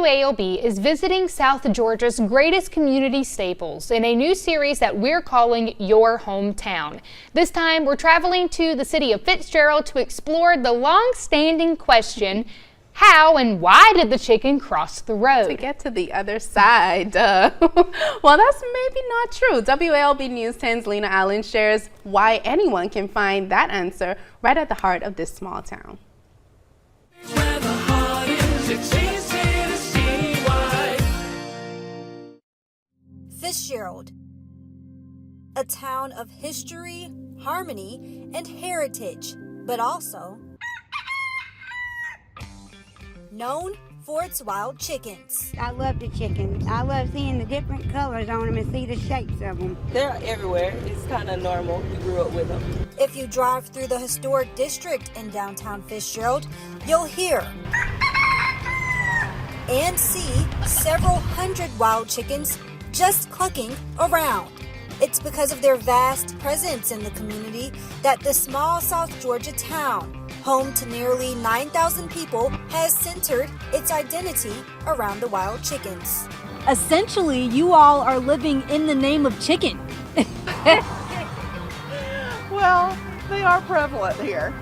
WALB is visiting South Georgia's greatest community staples in a new series that we're calling Your Hometown. This time, we're traveling to the city of Fitzgerald to explore the long-standing question, how and why did the chicken cross the road? To get to the other side. Well, that's maybe not true. WALB News 10's Lena Allen shares why anyone can find that answer right at the heart of this small town. Fitzgerald, a town of history, harmony, and heritage, but also known for its wild chickens. I love the chickens. I love seeing the different colors on them and see the shapes of them. They're everywhere. It's kind of normal. We grew up with them. If you drive through the historic district in downtown Fitzgerald, you'll hear and see several hundred wild chickens just clucking around. It's because of their vast presence in the community that the small South Georgia town, home to nearly 9,000 people, has centered its identity around the wild chickens. Essentially, you all are living in the name of chicken. Well, they are prevalent here.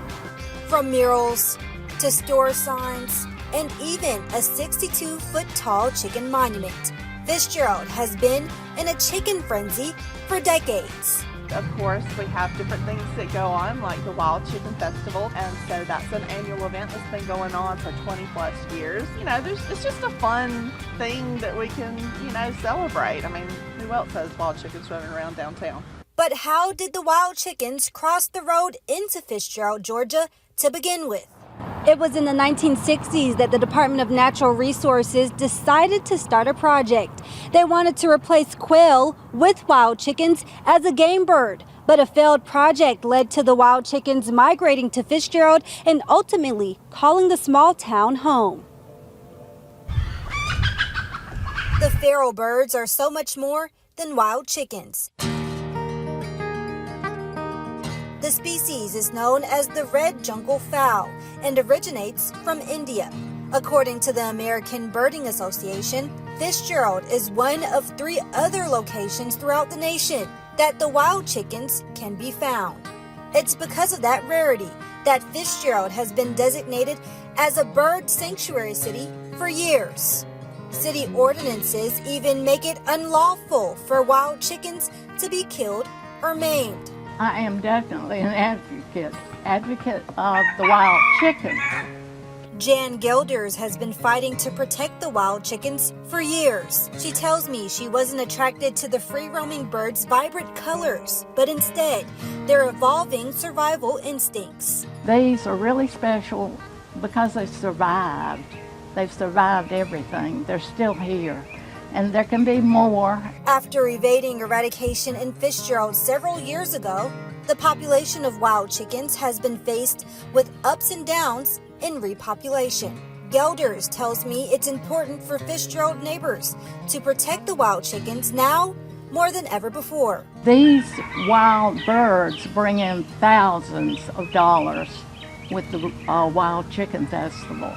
From murals to store signs and even a 62-foot tall chicken monument, Fitzgerald has been in a chicken frenzy for decades. Of course, we have different things that go on, like the Wild Chicken Festival, and so that's an annual event that's been going on for 20 plus years. You know, it's just a fun thing that we can, celebrate. I mean, who else has wild chickens running around downtown? But how did the wild chickens cross the road into Fitzgerald, Georgia to begin with? It was in the 1960s that the Department of Natural Resources decided to start a project. They wanted to replace quail with wild chickens as a game bird, but a failed project led to the wild chickens migrating to Fitzgerald and ultimately calling the small town home. The feral birds are so much more than wild chickens. The species is known as the red jungle fowl and originates from India. According to the American Birding Association, Fitzgerald is one of 3 other locations throughout the nation that the wild chickens can be found. It's because of that rarity that Fitzgerald has been designated as a bird sanctuary city for years. City ordinances even make it unlawful for wild chickens to be killed or maimed. I am definitely an advocate of the wild chickens. Jan Gelders has been fighting to protect the wild chickens for years. She tells me she wasn't attracted to the free-roaming birds' vibrant colors, but instead their evolving survival instincts. These are really special because they've survived. They've survived everything. They're still here. And there can be more. After evading eradication in Fitzgerald several years ago, the population of wild chickens has been faced with ups and downs in repopulation. Gelders tells me it's important for Fitzgerald neighbors to protect the wild chickens now more than ever before. These wild birds bring in thousands of dollars with the Wild Chicken Festival.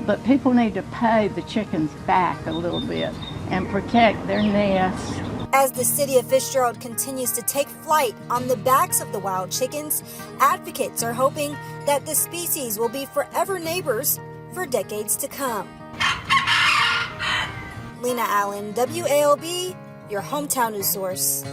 But people need to pay the chickens back a little bit and protect their nests. As the city of Fitzgerald continues to take flight on the backs of the wild chickens, advocates are hoping that the species will be forever neighbors for decades to come. Lena Allen, WALB, your hometown news source.